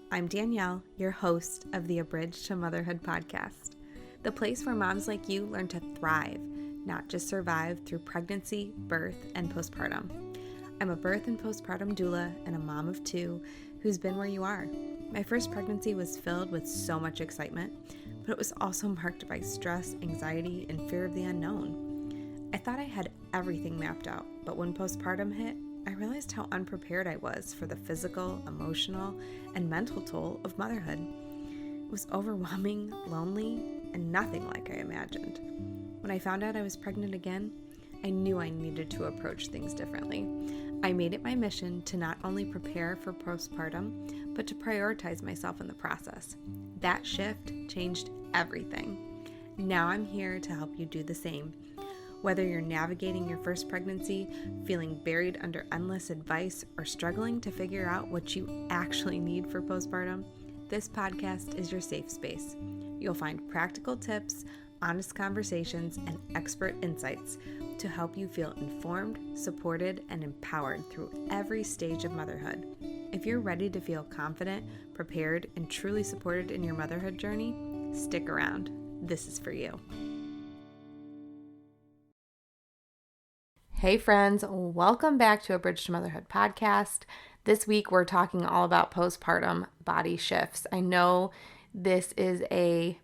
I'm Danielle, your host of the Abridged to Motherhood podcast, the place where moms like you learn to thrive, not just survive through pregnancy, birth, and postpartum. I'm a birth and postpartum doula and a mom of two who's been where you are. My first pregnancy was filled with so much excitement, but it was also marked by stress, anxiety, and fear of the unknown. I thought I had everything mapped out, but when postpartum hit, I realized how unprepared I was for the physical, emotional, and mental toll of motherhood. It was overwhelming, lonely, and nothing like I imagined. When I found out I was pregnant again, I knew I needed to approach things differently. I made it my mission to not only prepare for postpartum, but to prioritize myself in the process. That shift changed everything. Now I'm here to help you do the same. Whether you're navigating your first pregnancy, feeling buried under endless advice, or struggling to figure out what you actually need for postpartum, this podcast is your safe space. You'll find practical tips, honest conversations, and expert insights to help you feel informed, supported, and empowered through every stage of motherhood. If you're ready to feel confident, prepared, and truly supported in your motherhood journey, stick around. This is for you. Hey friends, welcome back to a Bridge to Motherhood podcast. This week we're talking all about postpartum body shifts. I know this is a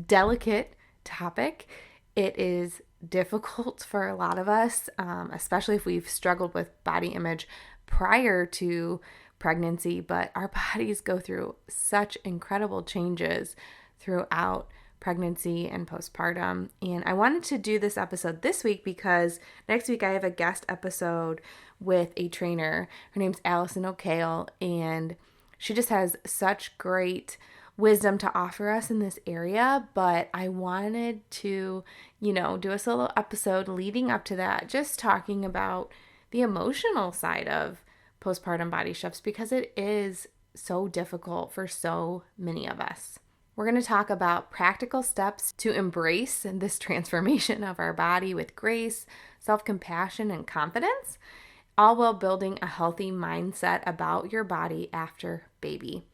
delicate topic. It is difficult for a lot of us, especially if we've struggled with body image prior to pregnancy, but our bodies go through such incredible changes throughout pregnancy and postpartum. And I wanted to do this episode this week because next week I have a guest episode with a trainer. Her name's Allison O'Kale, and she just has such great wisdom to offer us in this area. But I wanted to, do a solo episode leading up to that, just talking about the emotional side of postpartum body shifts because it is so difficult for so many of us. We're going to talk about practical steps to embrace this transformation of our body with grace, self-compassion, and confidence, all while building a healthy mindset about your body after baby.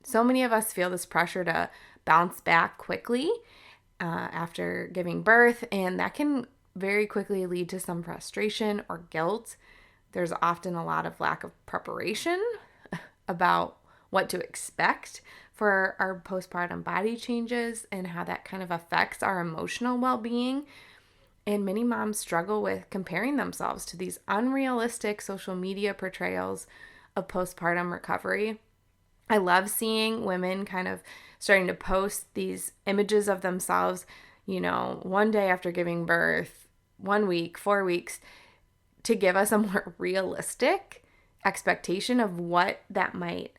So many of us feel this pressure to bounce back quickly after giving birth, and that can very quickly lead to some frustration or guilt. There's often a lot of lack of preparation about what to expect for our postpartum body changes and how that kind of affects our emotional well-being. And many moms struggle with comparing themselves to these unrealistic social media portrayals of postpartum recovery. I love seeing women kind of starting to post these images of themselves, one day after giving birth, 1 week, 4 weeks, to give us a more realistic expectation of what that might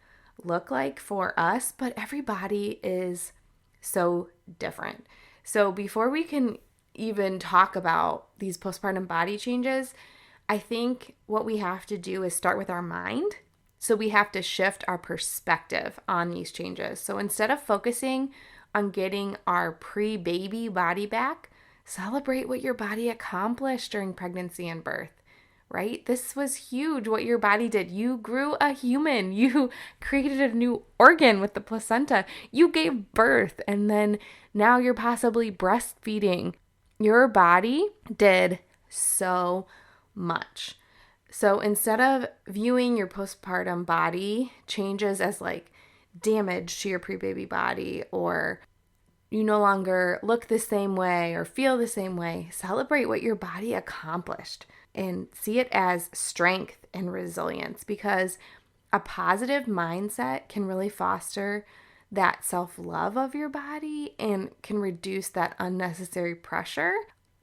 look like for us, but everybody is so different. So before we can even talk about these postpartum body changes, I think what we have to do is start with our mind. So we have to shift our perspective on these changes. So instead of focusing on getting our pre-baby body back, celebrate what your body accomplished during pregnancy and birth. Right? This was huge what your body did. You grew a human. You created a new organ with the placenta. You gave birth, and then now you're possibly breastfeeding. Your body did so much. So instead of viewing your postpartum body changes as like damage to your pre-baby body, or you no longer look the same way or feel the same way, celebrate what your body accomplished and see it as strength and resilience, because a positive mindset can really foster that self-love of your body and can reduce that unnecessary pressure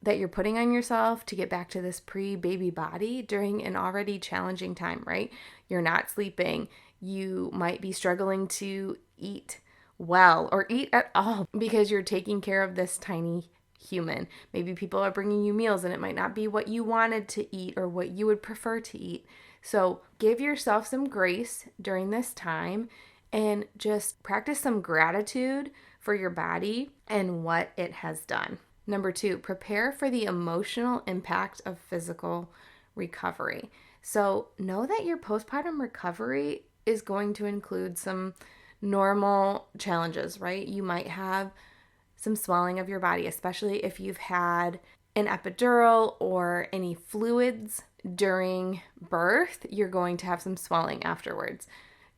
that you're putting on yourself to get back to this pre-baby body during an already challenging time, right? You're not sleeping. You might be struggling to eat well or eat at all because you're taking care of this tiny human. Maybe people are bringing you meals and it might not be what you wanted to eat or what you would prefer to eat. So give yourself some grace during this time and just practice some gratitude for your body and what it has done. Number 2, prepare for the emotional impact of physical recovery. So know that your postpartum recovery is going to include some normal challenges, right? You might have some swelling of your body, especially if you've had an epidural or any fluids during birth. You're going to have some swelling afterwards.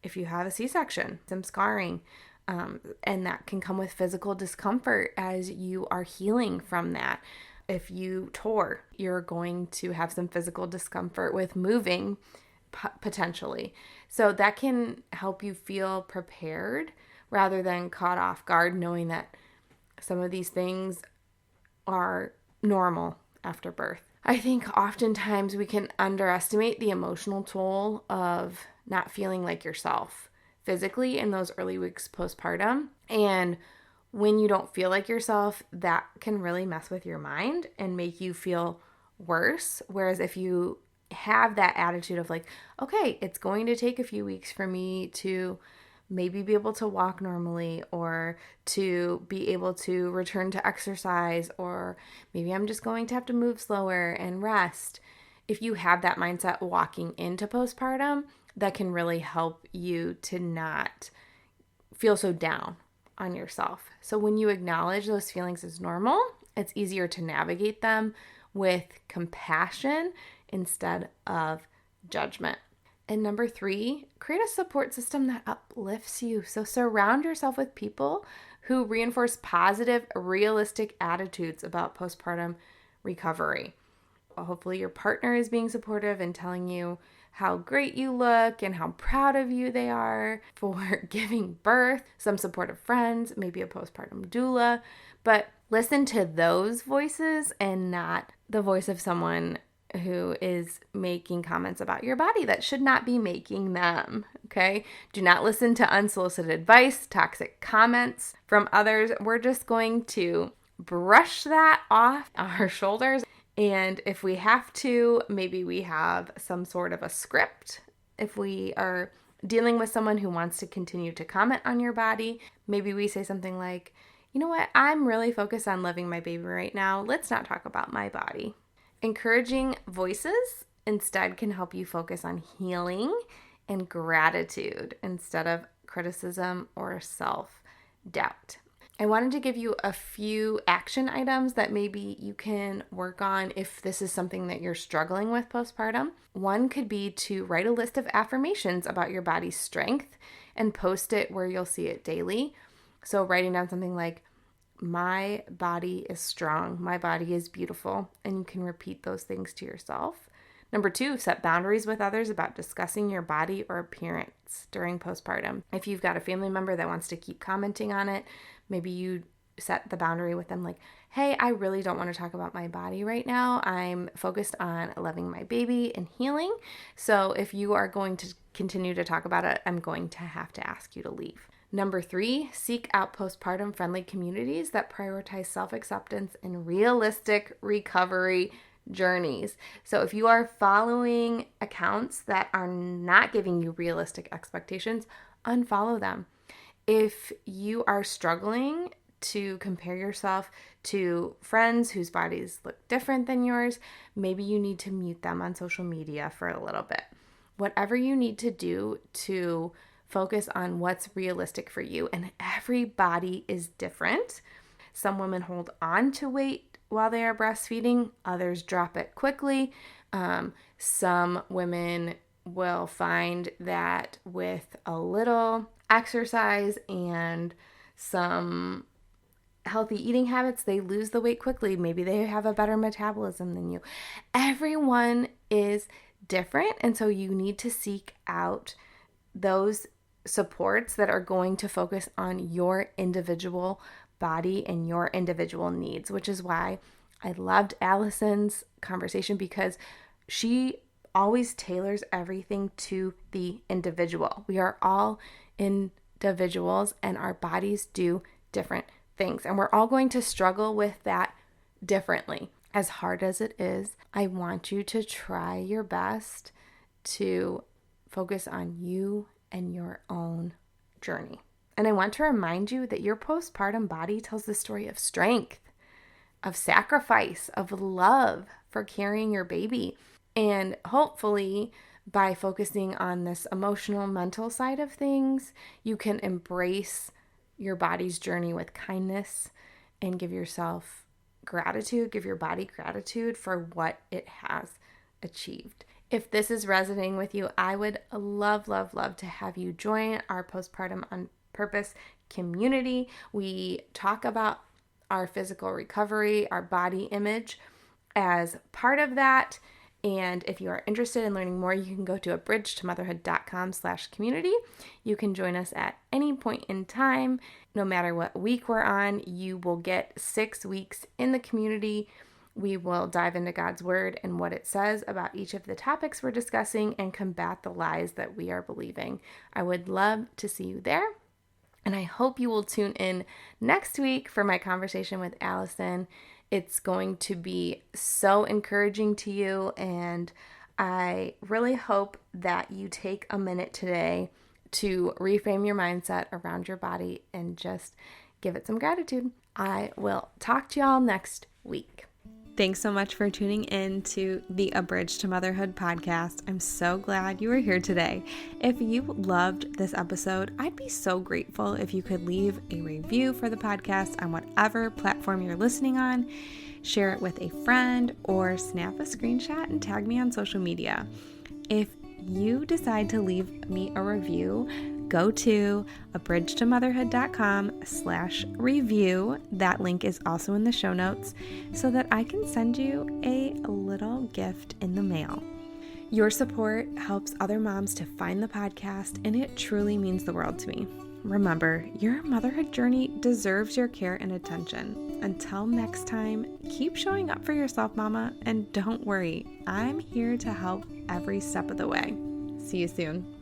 If you have a C-section, some scarring, and that can come with physical discomfort as you are healing from that. If you tore, you're going to have some physical discomfort with moving potentially. So that can help you feel prepared rather than caught off guard, knowing that some of these things are normal after birth. I think oftentimes we can underestimate the emotional toll of not feeling like yourself physically in those early weeks postpartum. And when you don't feel like yourself, that can really mess with your mind and make you feel worse. Whereas if you have that attitude of like, okay, it's going to take a few weeks for me to maybe be able to walk normally, or to be able to return to exercise, or maybe I'm just going to have to move slower and rest. If you have that mindset walking into postpartum, that can really help you to not feel so down on yourself. So when you acknowledge those feelings as normal, it's easier to navigate them with compassion instead of judgment. And number 3, create a support system that uplifts you. So surround yourself with people who reinforce positive, realistic attitudes about postpartum recovery. Hopefully your partner is being supportive and telling you how great you look and how proud of you they are for giving birth. Some supportive friends, maybe a postpartum doula. But listen to those voices and not the voice of someone who is making comments about your body that should not be making them, okay? Do not listen to unsolicited advice, toxic comments from others. We're just going to brush that off our shoulders. And if we have to, maybe we have some sort of a script. If we are dealing with someone who wants to continue to comment on your body, maybe we say something like, you know what, I'm really focused on loving my baby right now. Let's not talk about my body. Encouraging voices instead can help you focus on healing and gratitude instead of criticism or self-doubt. I wanted to give you a few action items that maybe you can work on if this is something that you're struggling with postpartum. One could be to write a list of affirmations about your body's strength and post it where you'll see it daily. So writing down something like, my body is strong, my body is beautiful, and you can repeat those things to yourself. Number 2, set boundaries with others about discussing your body or appearance during postpartum. If you've got a family member that wants to keep commenting on it, maybe you set the boundary with them like, hey, I really don't want to talk about my body right now. I'm focused on loving my baby and healing. So if you are going to continue to talk about it, I'm going to have to ask you to leave. Number 3, seek out postpartum friendly communities that prioritize self-acceptance and realistic recovery journeys. So if you are following accounts that are not giving you realistic expectations, unfollow them. If you are struggling to compare yourself to friends whose bodies look different than yours, maybe you need to mute them on social media for a little bit. Whatever you need to do to focus on what's realistic for you. And every body is different. Some women hold on to weight while they are breastfeeding. Others drop it quickly. Some women will find that with a little exercise and some healthy eating habits, they lose the weight quickly. Maybe they have a better metabolism than you. Everyone is different. And so you need to seek out those supports that are going to focus on your individual body and your individual needs, which is why I loved Allison's conversation, because she always tailors everything to the individual. We are all individuals and our bodies do different things, and we're all going to struggle with that differently. As hard as it is, I want you to try your best to focus on you and your own journey. And I want to remind you that your postpartum body tells the story of strength, of sacrifice, of love for carrying your baby. And hopefully by focusing on this emotional, mental side of things, you can embrace your body's journey with kindness and give yourself gratitude, give your body gratitude for what it has achieved. If this is resonating with you, I would love, love, love to have you join our Postpartum on Purpose community. We talk about our physical recovery, our body image as part of that. And if you are interested in learning more, you can go to abridgetomotherhood.com/community. You can join us at any point in time. No matter what week we're on, you will get 6 weeks in the community. We will dive into God's word and what it says about each of the topics we're discussing and combat the lies that we are believing. I would love to see you there. And I hope you will tune in next week for my conversation with Allison. It's going to be so encouraging to you, and I really hope that you take a minute today to reframe your mindset around your body and just give it some gratitude. I will talk to y'all next week. Thanks so much for tuning in to the Abridged to Motherhood podcast. I'm so glad you were here today. If you loved this episode, I'd be so grateful if you could leave a review for the podcast on whatever platform you're listening on, share it with a friend, or snap a screenshot and tag me on social media. If you decide to leave me a review, go to abridgetomotherhood.com/review. That link is also in the show notes so that I can send you a little gift in the mail. Your support helps other moms to find the podcast, and it truly means the world to me. Remember, your motherhood journey deserves your care and attention. Until next time, keep showing up for yourself, mama, and don't worry, I'm here to help every step of the way. See you soon.